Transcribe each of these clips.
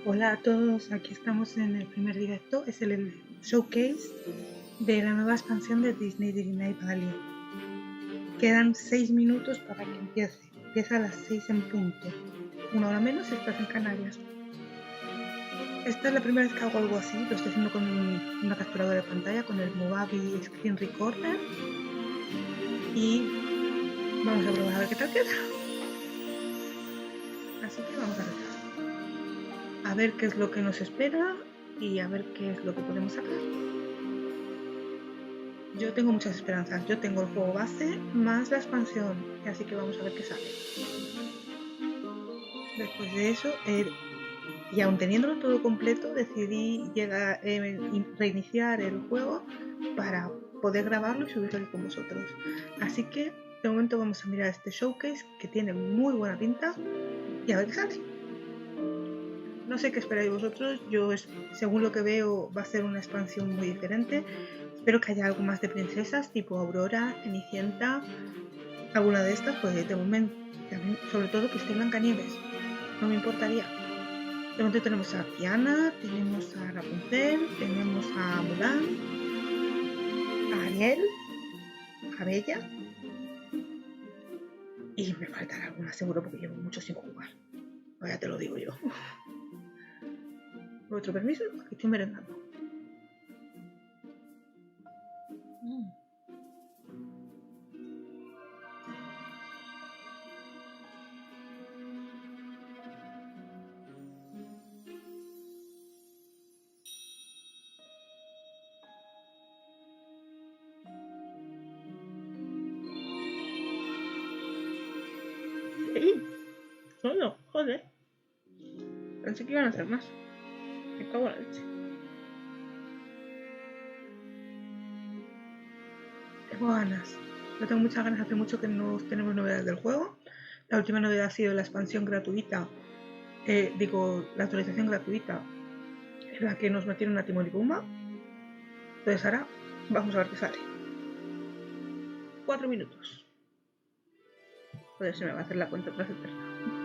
Hola a todos, aquí estamos en el primer directo, es el showcase de la nueva expansión de Disney Dreamlight Valley. Quedan 6 minutos para que empieza a las 6 en punto, una hora menos si estás en Canarias. Esta es la primera vez que hago algo así, lo estoy haciendo con una capturadora de pantalla, con el Movavi Screen Recorder, y vamos a probar a ver qué tal queda. Así que vamos a rezar, a ver qué es lo que nos espera y a ver qué es lo que podemos sacar. Yo tengo muchas esperanzas. Yo tengo el juego base más la expansión, así que vamos a ver qué sale. Después de eso, y aun teniéndolo todo completo, decidí reiniciar el juego para poder grabarlo y subirlo aquí con vosotros. Así que de momento vamos a mirar este showcase que tiene muy buena pinta y a ver qué sale. No sé qué esperáis vosotros. Yo, según lo que veo, va a ser una expansión muy diferente. Espero que haya algo más de princesas, tipo Aurora, Cenicienta, alguna de estas, pues de momento, también, sobre todo que esté Blancanieves, no me importaría. De momento tenemos a Tiana, tenemos a Rapunzel, tenemos a Mulan, a Ariel, a Bella, y me faltará alguna seguro porque llevo mucho sin jugar. Ya te lo digo yo. ¿Vuestro permiso? Aquí estoy merendando. Sí, solo, joder. Pensé que iban a hacer más. Me cago en la leche. Tengo ganas. Yo tengo muchas ganas. Hace mucho que no tenemos novedades del juego. La última novedad ha sido la expansión gratuita. La actualización gratuita en la que nos metieron a Timón y Pumba. Entonces ahora vamos a ver qué sale. 4 minutos. Joder, se me va a hacer la cuenta atrás eterna.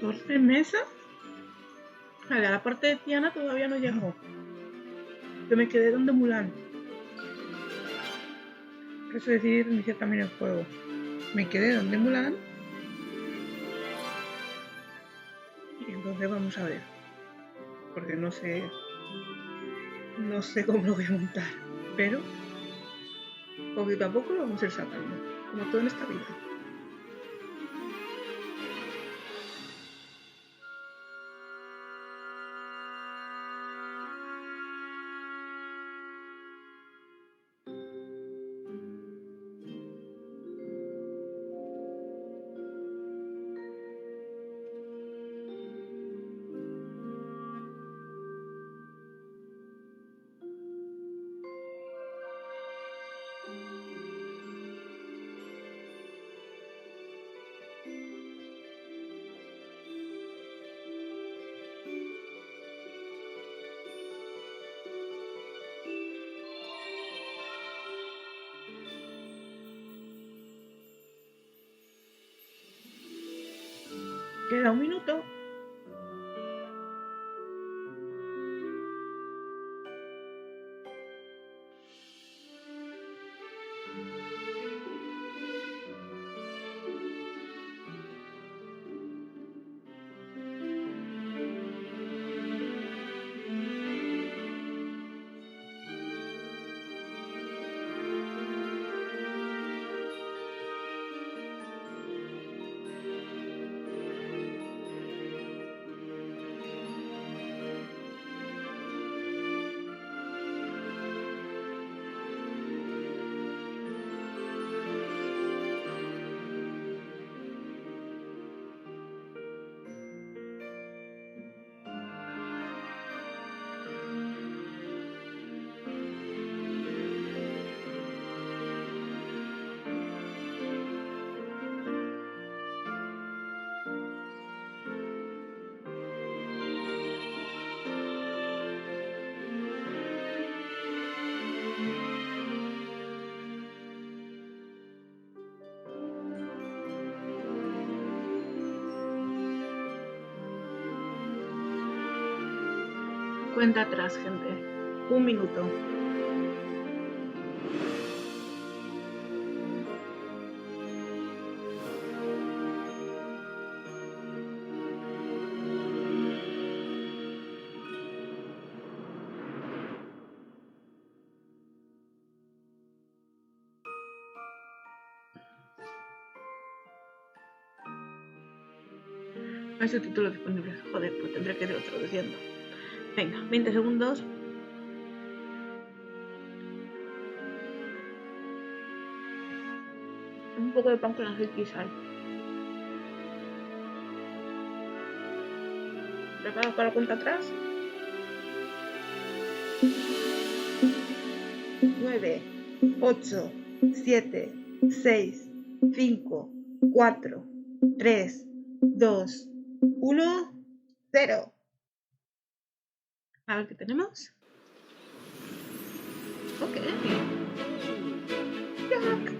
¿14 mesas? Vale, a la parte de Tiana todavía no llegó. Yo me quedé donde Mulan. Eso decir, iniciar también el juego. Me quedé donde Mulan. Y entonces vamos a ver. Porque no sé cómo lo voy a montar. Pero poquito a poco lo vamos a ir sacando. Como todo en esta vida. Queda un minuto. Cuenta atrás, gente. 1 minuto. No hay subtítulos disponibles. Joder, pues tendré que ir traduciendo. Venga, 20 segundos. Un poco de pan con aceite y sal. ¿Preparados para la cuenta atrás? 9, 8, 7, 6, 5, 4, 3, 2, 1, 0. A ver qué tenemos. Ok. Jack.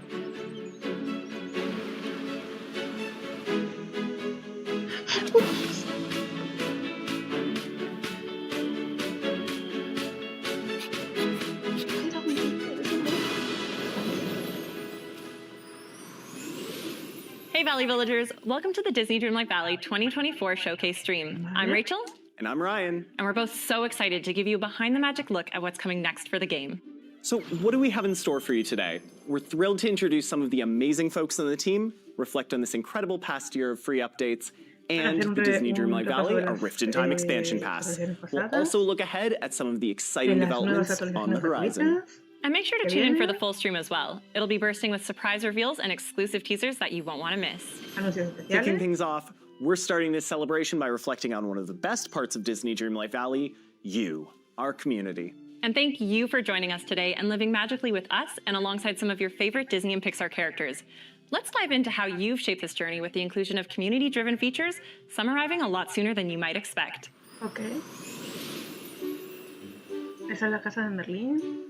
Hey Valley Villagers, welcome to the Disney Dreamlight Valley 2024 Showcase stream. I'm Rachel. And I'm Ryan. And we're both so excited to give you a behind the magic look at what's coming next for the game. So what do we have in store for you today? We're thrilled to introduce some of the amazing folks on the team, reflect on this incredible past year of free updates, and the Disney Dreamlight Valley, a Rift in Time expansion pass. We'll also look ahead at some of the exciting developments on the horizon. And make sure to tune in for the full stream as well. It'll be bursting with surprise reveals and exclusive teasers that you won't want to miss. Kicking things off, we're starting this celebration by reflecting on one of the best parts of Disney Dreamlight Valley, you, our community. And thank you for joining us today and living magically with us and alongside some of your favorite Disney and Pixar characters. Let's dive into how you've shaped this journey with the inclusion of community-driven features, some arriving a lot sooner than you might expect. Okay. Esa es la casa de Merlín.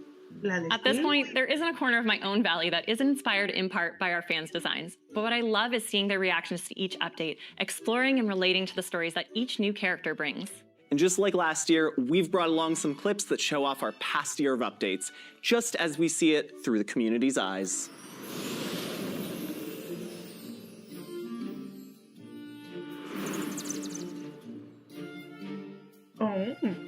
At this point, there isn't a corner of my own valley that isn't inspired in part by our fans' designs. But what I love is seeing their reactions to each update, exploring and relating to the stories that each new character brings. And just like last year, we've brought along some clips that show off our past year of updates, just as we see it through the community's eyes.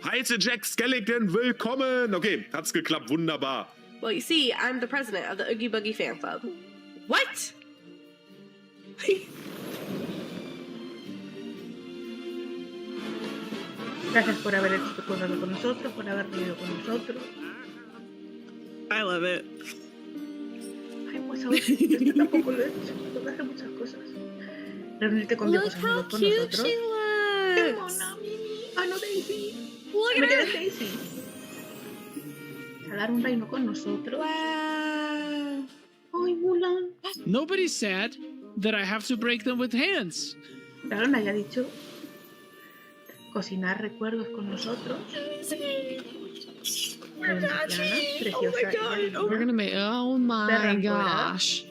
Heiße Jack Skelliton, willkommen! Okay, hat's geklappt, wunderbar. Well, you see, I'm the president of the Oogie Boogie fan club. What? Gracias por haber estado con nosotros, por haber venido con nosotros. I love it. Ay, pues ahora yo tampoco lo he hecho, tengo que hacer muchas cosas. Reunirte con viejos amigos con nosotros. ¡Qué mona, Mimi! ¡Ah, no, Daisy! Look ¡Me at quedé her! Daisy! ¿Salar un reino con nosotros? Wow. ¡Ay, Mulan! Nobody said that I have to break them with hands. Claro, me haya dicho cocinar recuerdos con nosotros. Preciosa. Oh my God. We're gonna make. Oh my gosh.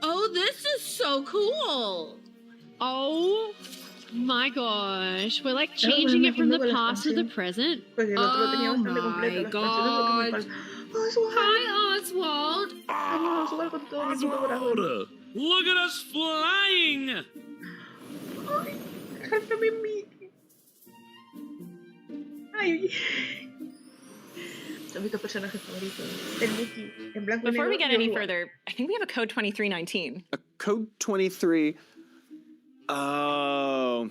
Oh, this is so cool. Oh my gosh. We're like changing it from the past to the present. Oh my God. Hi, Oswald. Oswald, look at us flying. Ay, son mis dos personajes favoritos. El Mickey en blanco y negro. Before we get any further, I think we have a code 2319. A code 23. Oh,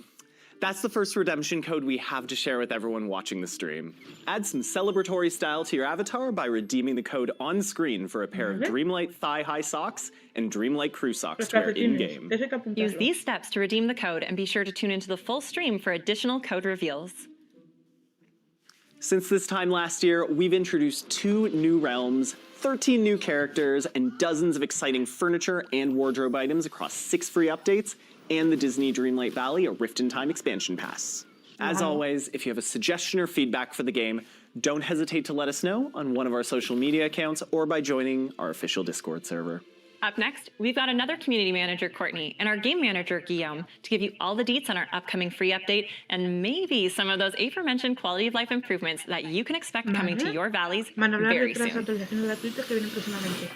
that's the first redemption code we have to share with everyone watching the stream. Add some celebratory style to your avatar by redeeming the code on screen for a pair of Dreamlight thigh-high socks and Dreamlight crew socks to wear in-game. Use these steps to redeem the code and be sure to tune into the full stream for additional code reveals. Since this time last year, we've introduced 2 new realms, 13 new characters, and dozens of exciting furniture and wardrobe items across 6 free updates and the Disney Dreamlight Valley, a Rift in Time expansion pass. As always, if you have a suggestion or feedback for the game, don't hesitate to let us know on one of our social media accounts or by joining our official Discord server. Up next, we've got another community manager, Courtney, and our game manager, Guillaume, to give you all the deets on our upcoming free update and maybe some of those aforementioned quality of life improvements that you can expect coming to your valleys Van a hablar very de las soon. actualizaciones gratuitas que vienen próximamente.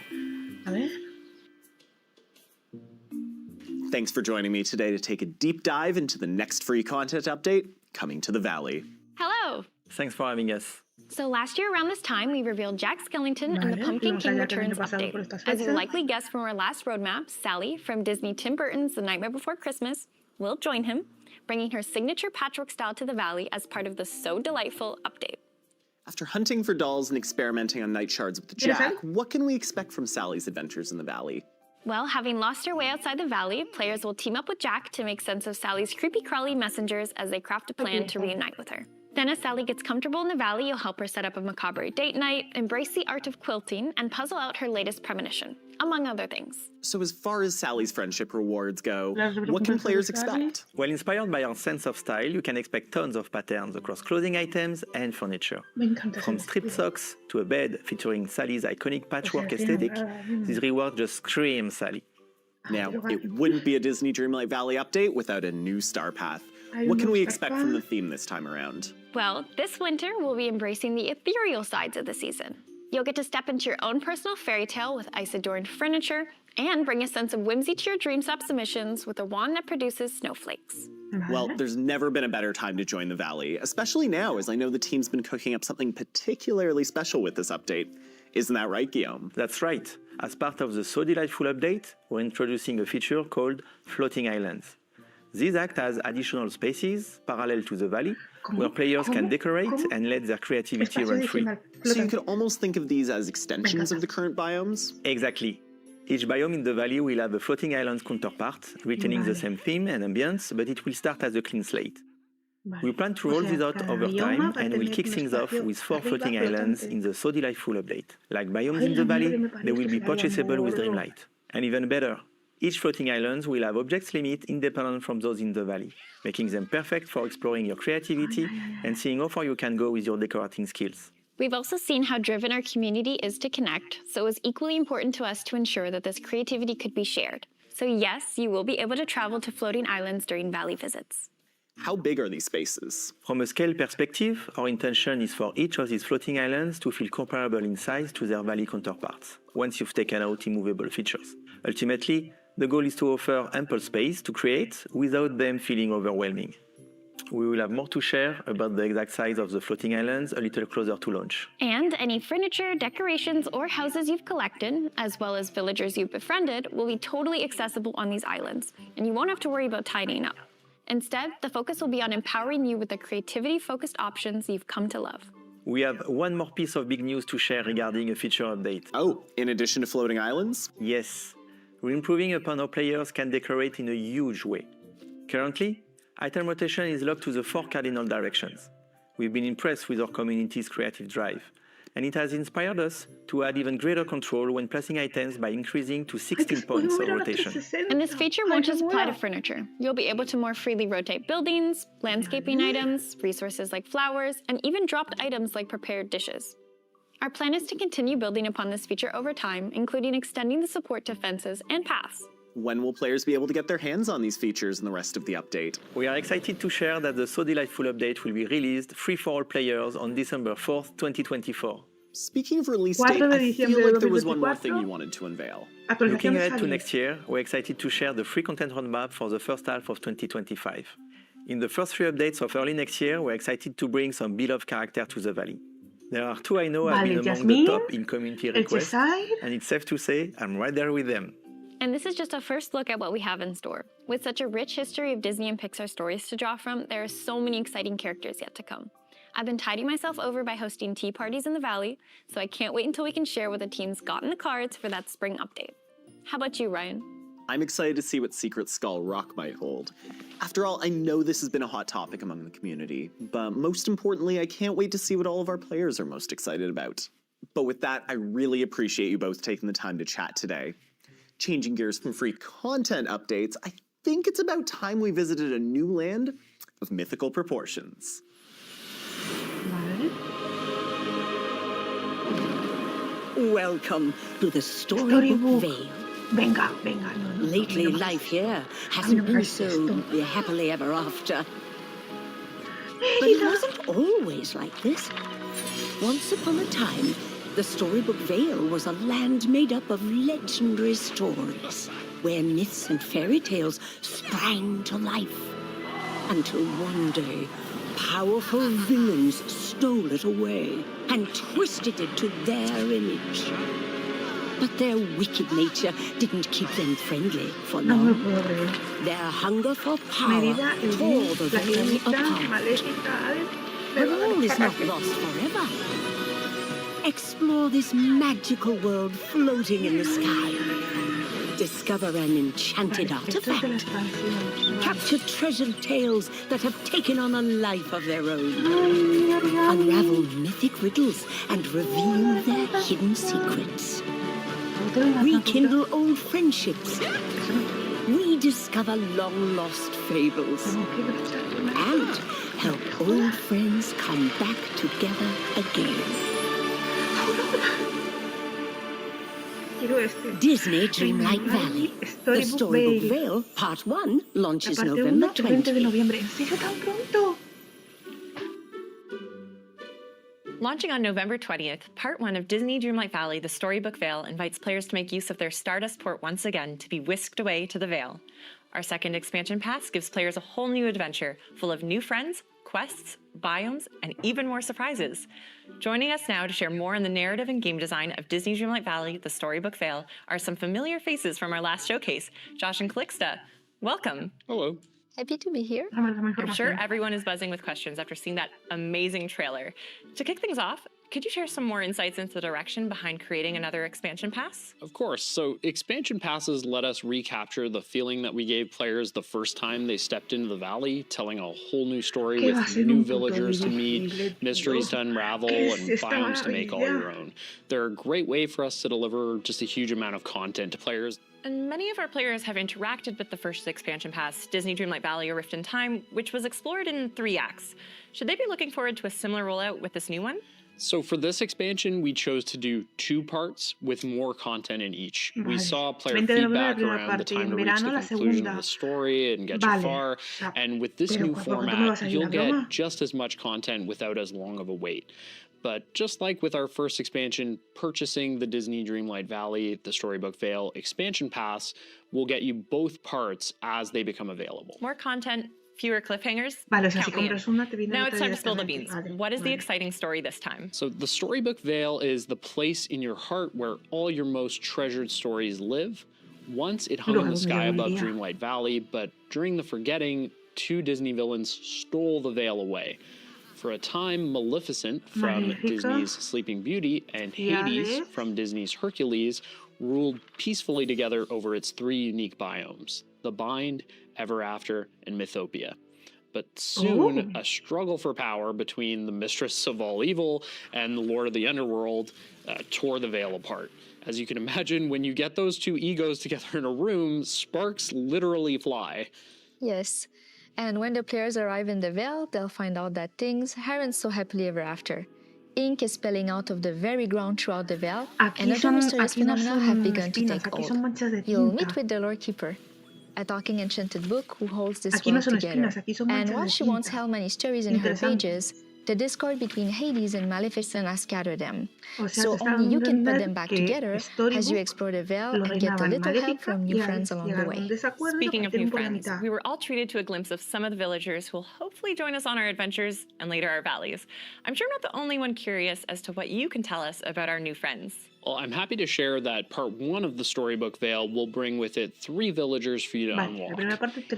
A ver. Thanks for joining me today to take a deep dive into the next free content update coming to the Valley. Hello! Thanks for having us. So last year around this time, we revealed Jack Skelliton and the Pumpkin King Returns update. As you likely guessed from our last roadmap, Sally from Disney Tim Burton's The Nightmare Before Christmas will join him, bringing her signature patchwork style to the Valley as part of the So Delightful update. After hunting for dolls and experimenting on night shards with Jack, what can we expect from Sally's adventures in the Valley? Well, having lost her way outside the Valley, players will team up with Jack to make sense of Sally's creepy-crawly messengers as they craft a plan to reunite with her. Then as Sally gets comfortable in the Valley, you'll help her set up a macabre date night, embrace the art of quilting, and puzzle out her latest premonition, among other things. So as far as Sally's friendship rewards go, what can players expect? Well, inspired by our sense of style, you can expect tons of patterns across clothing items and furniture. From striped socks to a bed featuring Sally's iconic patchwork aesthetic, these rewards just scream Sally. Now, it wouldn't be a Disney Dreamlight Valley update without a new star path. What can we expect from the theme this time around? Well, this winter we'll be embracing the ethereal sides of the season. You'll get to step into your own personal fairy tale with ice-adorned furniture and bring a sense of whimsy to your Dreamstop submissions with a wand that produces snowflakes. Well, there's never been a better time to join the Valley, especially now as I know the team's been cooking up something particularly special with this update. Isn't that right, Guillaume? That's right. As part of the So Delightful update, we're introducing a feature called Floating Islands. These act as additional spaces parallel to the valley, where players can decorate and let their creativity run free. So you could almost think of these as extensions of the current biomes? Exactly. Each biome in the valley will have a floating island counterpart, retaining the same theme and ambience, but it will start as a clean slate. We plan to roll this out over time, and we'll kick things off with 4 floating islands in the So Delightful update. Like biomes in the valley, they will be purchasable with Dreamlight. And even better, each floating island will have objects limit independent from those in the valley, making them perfect for exploring your creativity and seeing how far you can go with your decorating skills. We've also seen how driven our community is to connect, so it was equally important to us to ensure that this creativity could be shared. So yes, you will be able to travel to floating islands during valley visits. How big are these spaces? From a scale perspective, our intention is for each of these floating islands to feel comparable in size to their valley counterparts, once you've taken out immovable features. Ultimately, the goal is to offer ample space to create without them feeling overwhelming. We will have more to share about the exact size of the floating islands a little closer to launch. And any furniture, decorations, or houses you've collected, as well as villagers you've befriended, will be totally accessible on these islands, and you won't have to worry about tidying up. Instead, the focus will be on empowering you with the creativity-focused options you've come to love. We have one more piece of big news to share regarding a feature update. Oh, in addition to floating islands? Yes. We're improving upon how players can decorate in a huge way. Currently, item rotation is locked to the 4 cardinal directions. We've been impressed with our community's creative drive, and it has inspired us to add even greater control when placing items by increasing to 16 points of rotation. And this feature won't just apply to furniture. You'll be able to more freely rotate buildings, landscaping items, resources like flowers, and even dropped items like prepared dishes. Our plan is to continue building upon this feature over time, including extending the support to fences and paths. When will players be able to get their hands on these features in the rest of the update? We are excited to share that the So Delightful update will be released free for all players on December 4th, 2024. Speaking of release date, I feel like there was one more thing you wanted to unveil. Looking ahead to next year, we're excited to share the free content roadmap for the first half of 2025. In the first 3 updates of early next year, we're excited to bring some beloved characters to the Valley. There are 2 I know have been among the top in community requests, and it's safe to say I'm right there with them. And this is just a first look at what we have in store. With such a rich history of Disney and Pixar stories to draw from, there are so many exciting characters yet to come. I've been tiding myself over by hosting tea parties in the Valley, so I can't wait until we can share what the team's got in the cards for that spring update. How about you, Ryan? I'm excited to see what Secret Skull Rock might hold. After all, I know this has been a hot topic among the community, but most importantly, I can't wait to see what all of our players are most excited about. But with that, I really appreciate you both taking the time to chat today. Changing gears from free content updates, I think it's about time we visited a new land of mythical proportions. Welcome to the Storybook Vale. Venga, venga. No, Lately, life here hasn't been so happily ever after. But it wasn't always like this. Once upon a time, the Storybook Vale was a land made up of legendary stories, where myths and fairy tales sprang to life. Until one day, powerful villains stole it away and twisted it to their image. But their wicked nature didn't keep them friendly for long. Their hunger for power tore the Vale apart. But all is not lost forever. Explore this magical world floating in the sky. Discover an enchanted artifact. Capture treasured tales that have taken on a life of their own. Unravel mythic riddles and reveal their hidden secrets. Rekindle old friendships. Rediscover long-lost fables. And help old friends come back together again. Disney Dreamlight Valley. The Storybook Vale, Part 1, launches November 20th. Launching on November 20th, Part 1 of Disney Dreamlight Valley, The Storybook Vale invites players to make use of their Stardust port once again to be whisked away to the Vale. Our second expansion pass gives players a whole new adventure, full of new friends, quests, biomes, and even more surprises. Joining us now to share more on the narrative and game design of Disney Dreamlight Valley, The Storybook Vale, are some familiar faces from our last showcase, Josh and Calixta. Welcome. Hello. Happy to be here. I'm sure everyone is buzzing with questions after seeing that amazing trailer. To kick things off, could you share some more insights into the direction behind creating another expansion pass? Of course. So expansion passes let us recapture the feeling that we gave players the first time they stepped into the valley, telling a whole new story with new villagers to meet, mysteries to unravel, and biomes to make all your own. They're a great way for us to deliver just a huge amount of content to players. And many of our players have interacted with the first expansion pass, Disney Dreamlight Valley: A Rift in Time, which was explored in 3 acts. Should they be looking forward to a similar rollout with this new one? So for this expansion, we chose to do 2 parts with more content in each. We saw player feedback around the time to reach the conclusion of the story and get you far. And with this new format, you'll get just as much content without as long of a wait. But just like with our first expansion, purchasing the Disney Dreamlight Valley, the Storybook Vale expansion pass will get you both parts as they become available. More content, fewer cliffhangers. Now it's time to spill the beans. What is the exciting story this time? So the Storybook Vale is the place in your heart where all your most treasured stories live. Once it hung in the sky above Dreamlight Valley, but during the forgetting, 2 Disney villains stole the Vale away. For a time, Maleficent from Disney's Sleeping Beauty and Hades from Disney's Hercules ruled peacefully together over its 3 unique biomes: the Bind, Ever After, and Mythopia. But soon, a struggle for power between the Mistress of All Evil and the Lord of the Underworld tore the Vale apart. As you can imagine, when you get those 2 egos together in a room, sparks literally fly. Yes. And when the players arrive in the Vale, they'll find out that things aren't so happily ever after. Ink is spilling out of the very ground throughout the Vale, and other mysterious phenomena have begun to take hold. You'll meet with the Lore Keeper, a talking enchanted book who holds this world together. And while she won't tell many stories in her pages, the discord between Hades and Maleficent has scattered them. So only you can put them back together as you explore the Vale and get a little help from new friends along the way. Speaking of new friends, we were all treated to a glimpse of some of the villagers who will hopefully join us on our adventures and later our valleys. I'm sure I'm not the only one curious as to what you can tell us about our new friends. Well, I'm happy to share that Part 1 of the Storybook Vale will bring with it 3 villagers for you to unlock.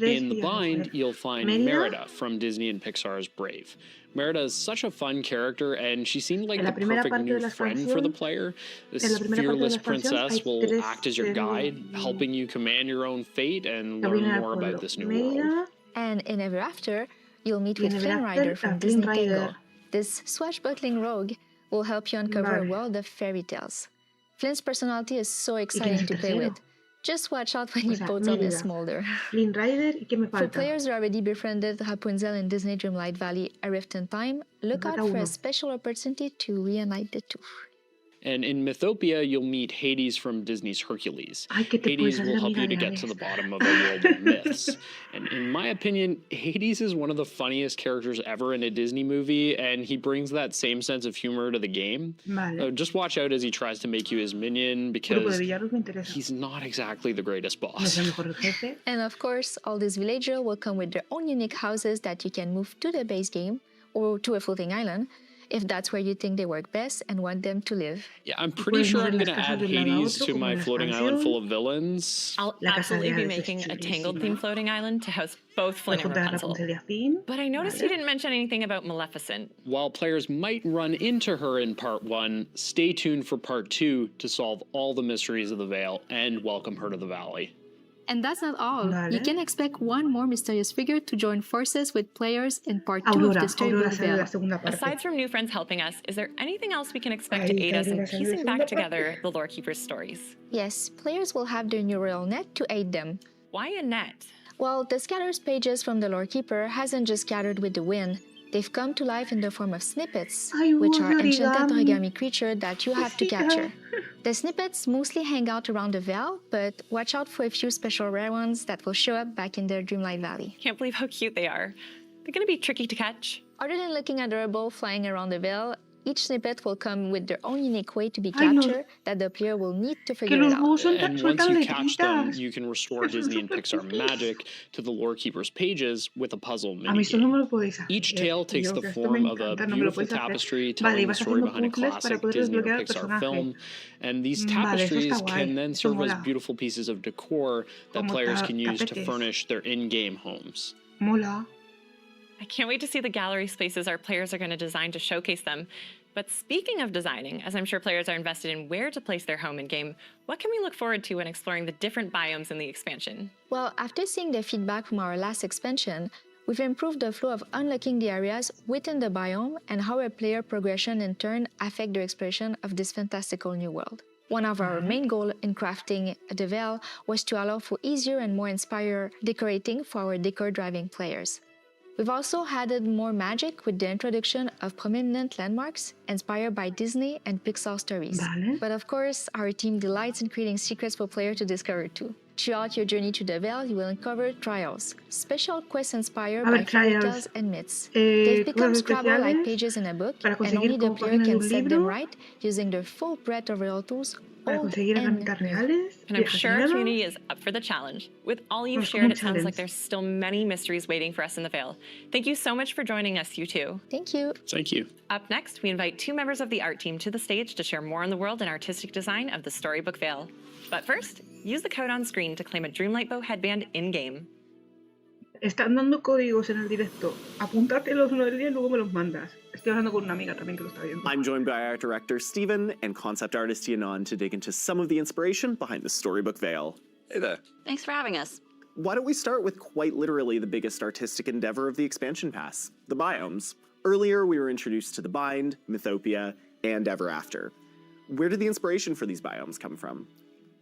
In the Bind, you'll find Merida from Disney and Pixar's Brave. Merida is such a fun character, and she seemed like the perfect new friend for the player. This fearless princess will act as your guide, helping you command your own fate and learn more about this new world. And in Ever After, you'll meet with Flynn Rider from Disney Tangle. This swashbuckling rogue will help you uncover a world of fairy tales. Flynn's personality is so exciting to play with. Just watch out when he puts on his smolder. For players who already befriended Rapunzel in Disney Dreamlight Valley: A Rift in Time, look out for a special opportunity to reunite the 2. And in Mythopia, you'll meet Hades from Disney's Hercules. Hades will help you to get to the bottom of a world of myths. And in my opinion, Hades is one of the funniest characters ever in a Disney movie, and he brings that same sense of humor to the game. Just watch out as he tries to make you his minion, because he's not exactly the greatest boss. And of course, all these villagers will come with their own unique houses that you can move to the base game or to a floating island, if that's where you think they work best and want them to live. Yeah, I'm pretty sure I'm going to add Hades to my floating island full of villains. I'll absolutely be making a Tangled-themed floating island to house both Flynn and Rapunzel. But I noticed you didn't mention anything about Maleficent. While players might run into her in Part 1, stay tuned for Part 2 to solve all the mysteries of the Veil and welcome her to the Valley. And that's not all. You can expect one more mysterious figure to join forces with players in Part 2 of the Storybook Veil. Aside from new friends helping us, is there anything else we can expect to aid us in piecing back together the Lore Keeper's stories? Yes, players will have their neural net to aid them. Why a net? Well, the scatters pages from the Lore Keeper hasn't just scattered with the wind. They've come to life in the form of snippets, which are enchanted origami creatures that you have to capture. The snippets mostly hang out around the Veil, but watch out for a few special rare ones that will show up back in the Dreamlight Valley. Can't believe how cute they are. They're gonna be tricky to catch. Other than looking adorable flying around the Veil, each snippet will come with their own unique way to be captured that the player will need to figure it out. And once you catch them, you can restore Disney and Pixar magic to the Lore Keeper's pages with a puzzle minigame. Each tale takes the form of a beautiful tapestry telling the story behind a classic Disney or Pixar film, and these tapestries can then serve as beautiful pieces of decor that players can use to furnish their in-game homes. I can't wait to see the gallery spaces our players are going to design to showcase them. But speaking of designing, as I'm sure players are invested in where to place their home in-game, what can we look forward to when exploring the different biomes in the expansion? Well, after seeing the feedback from our last expansion, we've improved the flow of unlocking the areas within the biome and how a player progression in turn affect their exploration of this fantastical new world. One of our main goals in crafting the Veil was to allow for easier and more inspired decorating for our decor-driving players. We've also added more magic with the introduction of prominent landmarks inspired by Disney and Pixar stories. But of course, our team delights in creating secrets for players to discover too. Throughout your journey to the Veil, you will uncover trials, special quests inspired by fairy tales and myths. They've become Scrabble-like pages in a book, and only the player can set them right using their full breadth of real tools. And I'm sure our community is up for the challenge. With all you've shared, it sounds like there's still many mysteries waiting for us in the Veil. Thank you so much for joining us, you two. Thank you. Thank you. Up next, we invite two members of the art team to the stage to share more on the world and artistic design of the Storybook Veil. But first, use the code on screen to claim a Dreamlight Bow headband in-game. Están dando códigos en el directo. Apúntatelos uno del día y luego me los mandas. Estoy hablando con una amiga también que lo está viendo. I'm joined by art director Steven and concept artist Yanon to dig into some of the inspiration behind the Storybook Veil. Hey there. Thanks for having us. Why don't we start with quite literally the biggest artistic endeavor of the expansion pass, the biomes. Earlier, we were introduced to the Bind, Mythopia, and Ever After. Where did the inspiration for these biomes come from?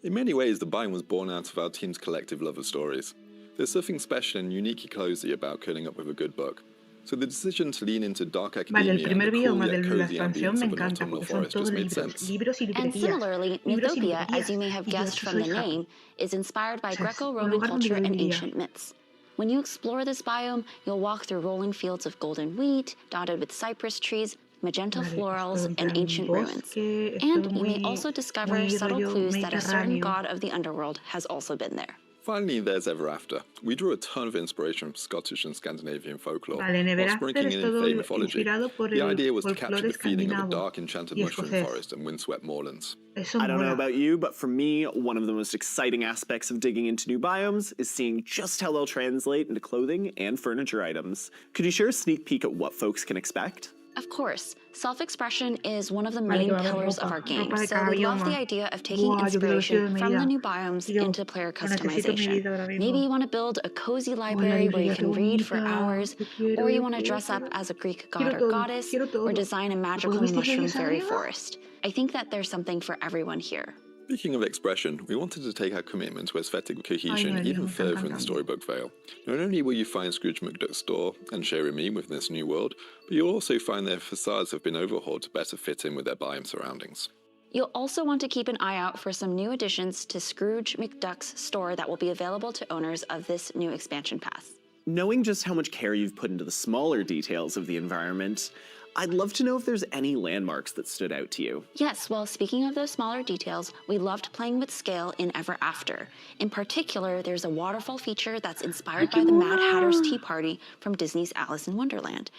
In many ways, the bind was born out of our team's collective love of stories. There's something special and uniquely cozy about curling up with a good book. So the decision to lean into dark academia and the cool yet cozy ambience of an autumnal forest just made sense. And similarly, Mythopia, as you may have guessed from the name, is inspired by Greco-Roman culture and ancient myths. When you explore this biome, you'll walk through rolling fields of golden wheat, dotted with cypress trees, magenta florals, and ancient ruins. And you may also discover subtle clues that a certain god of the underworld has also been there. Finally, there's Ever After. We drew a ton of inspiration from Scottish and Scandinavian folklore, while sprinkling in Fae mythology. The idea was to capture the feeling of a dark, enchanted mushroom forest and windswept moorlands. I don't know about you, but for me, one of the most exciting aspects of digging into new biomes is seeing just how they'll translate into clothing and furniture items. Could you share a sneak peek at what folks can expect? Of course, self-expression is one of the main pillars of our game, so we love the idea of taking inspiration from the new biomes into player customization. Maybe you want to build a cozy library where you can read for hours, or you want to dress up as a Greek god or goddess, or design a magical mushroom fairy forest. I think that there's something for everyone here. Speaking of expression, we wanted to take our commitment to aesthetic cohesion even further in the Storybook Veil. Not only will you find Scrooge McDuck's store and Cherry within this new world, but you'll also find their facades have been overhauled to better fit in with their biome surroundings. You'll also want to keep an eye out for some new additions to Scrooge McDuck's store that will be available to owners of this new expansion pass. Knowing just how much care you've put into the smaller details of the environment, I'd love to know if there's any landmarks that stood out to you. Yes, well, speaking of those smaller details, we loved playing with scale in Ever After. In particular, there's a waterfall feature that's inspired by the Mad Hatter's Tea Party from Disney's Alice in Wonderland.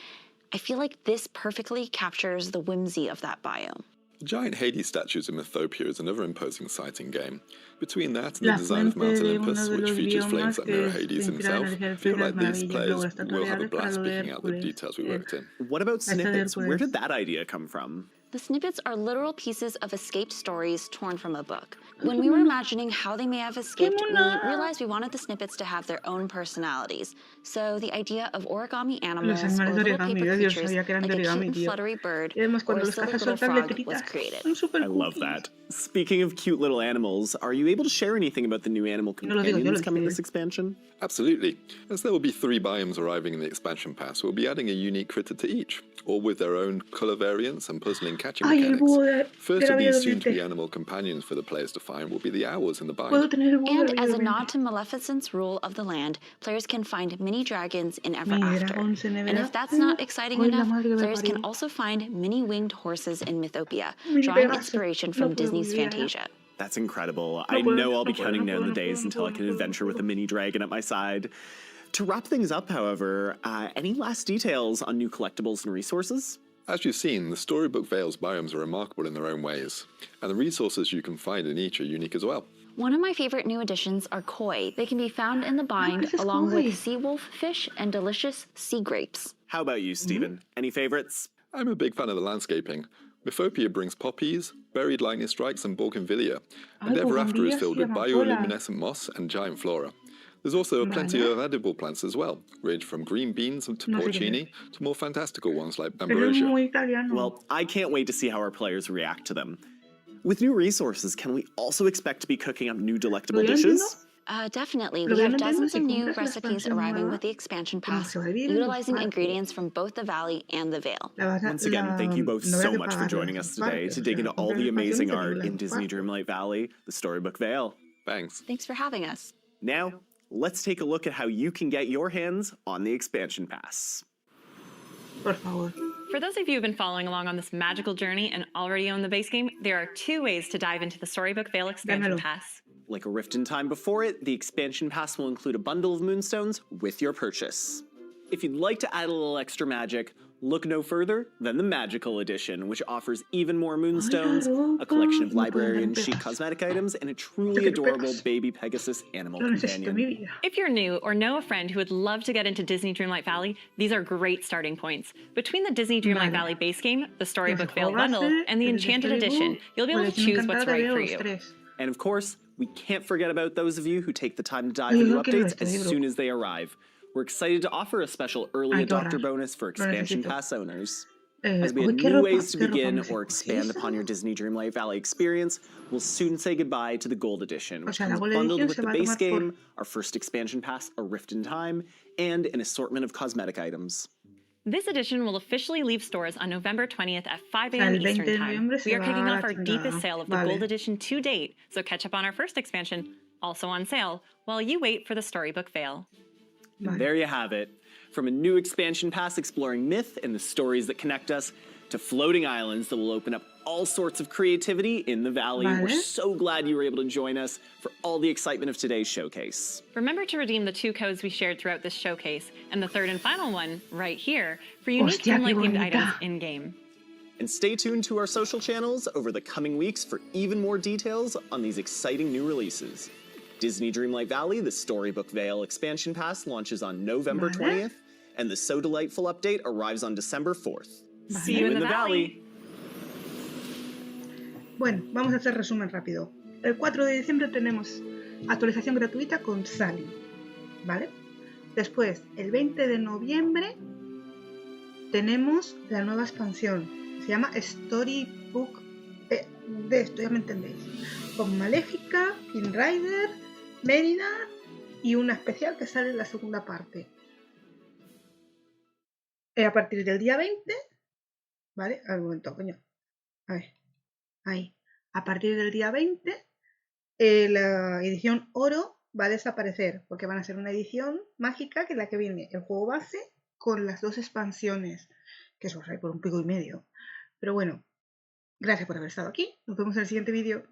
I feel like this perfectly captures the whimsy of that biome. The giant Hades statues in Mythopia is another imposing sight in-game. Between that and the design of Mount Olympus, which features flames that mirror Hades himself, I feel like these players will have a blast picking out the details we worked in. What about snippets? Where did that idea come from? The snippets are literal pieces of escaped stories torn from a book. When we were imagining how they may have escaped, we realized we wanted the snippets to have their own personalities. So the idea of origami animals or little paper creatures like a cute and fluttery bird or a silly little frog was created. I love that. Speaking of cute little animals, are you able to share anything about the new animal companions coming this expansion? Absolutely. As there will be 3 biomes arriving in the expansion pass, we'll be adding a unique critter to each, all with their own colour variants and puzzling catching mechanics. First of these soon-to-be animal companions for the players to find will be the owls in the biome. And as a nod to Maleficent's rule of the land, players can find mini dragons in Ever After. And if that's not exciting enough, players can also find mini winged horses in Mythopia, drawing inspiration from Disney's Fantasia. That's incredible. I know I'll be counting down the days until I can adventure with a mini dragon at my side. To wrap things up, however, any last details on new collectibles and resources? As you've seen, the Storybook Vale's biomes are remarkable in their own ways, and the resources you can find in each are unique as well. One of my favorite new additions are koi. They can be found in the bind along with sea wolf fish and delicious sea grapes. How about you, Stephen? Any favorites? I'm a big fan of the landscaping. Mythopia brings poppies, buried lightning strikes and bougainvillea, and Ever After is filled with bioluminescent moss and giant flora. There's also plenty of edible plants as well, ranging from green beans to porcini to more fantastical ones like ambrosia. Well, I can't wait to see how our players react to them. With new resources, can we also expect to be cooking up new delectable dishes? Definitely. We have dozens of new recipes arriving with the expansion pass, utilizing ingredients from both the Valley and the Vale. Once again, thank you both so much for joining us today to dig into all the amazing art in Disney Dreamlight Valley, the Storybook Vale. Thanks. Thanks for having us. Now, let's take a look at how you can get your hands on the expansion pass. Por favor. For those of you who've been following along on this magical journey and already own the base game, there are 2 ways to dive into the Storybook Vale expansion pass. Like a Rift in Time before it, the expansion pass will include a bundle of moonstones with your purchase. If you'd like to add a little extra magic, look no further than the Magical Edition, which offers even more moonstones, a collection of library and chic cosmetic items, and a truly adorable baby Pegasus animal companion. If you're new or know a friend who would love to get into Disney Dreamlight Valley, these are great starting points. Between the Disney Dreamlight Valley base game, the Storybook Vale bundle, and the Enchanted Edition, you'll be able to choose what's right for you. And of course, we can't forget about those of you who take the time to dive into updates as soon as they arrive. We're excited to offer a special early adopter bonus for expansion pass owners. As we have new ways to begin or expand upon your Disney Dreamlight Valley experience, we'll soon say goodbye to the Gold Edition, which comes bundled with the base game, our first expansion pass, A Rift in Time, and an assortment of cosmetic items. This edition will officially leave stores on November 20th at 5 a.m. Eastern Time. We are kicking off our deepest sale of the Gold Edition to date, so catch up on our first expansion, also on sale, while you wait for the Storybook Vale. There you have it. From a new expansion pass exploring myth and the stories that connect us, to floating islands that will open up all sorts of creativity in the Valley. We're so glad you were able to join us for all the excitement of today's showcase. Remember to redeem the 2 codes we shared throughout this showcase, and the third and final one, right here, for unique Dreamlight-themed items in-game. And stay tuned to our social channels over the coming weeks for even more details on these exciting new releases. Disney Dreamlight Valley, the Storybook Vale expansion pass launches on November 20th, and the So Delightful update arrives on December 4th. See you in the Valley! Bueno, vamos a hacer resumen rápido. El 4 de diciembre tenemos actualización gratuita con Sally, ¿vale? Después, el 20 de noviembre, tenemos la nueva expansión. Se llama Storybook de esto, ya me entendéis. Con Maléfica, King Rider, Mérida y una especial que sale en la segunda parte. A partir del día 20, ¿vale? A ver, un momento, coño. A ver, ahí. A partir del día 20, la edición oro va a desaparecer, porque van a ser una edición mágica que es la que viene el juego base con las 2 expansiones, que eso os hay por un pico y medio. Pero bueno, gracias por haber estado aquí. Nos vemos en el siguiente vídeo.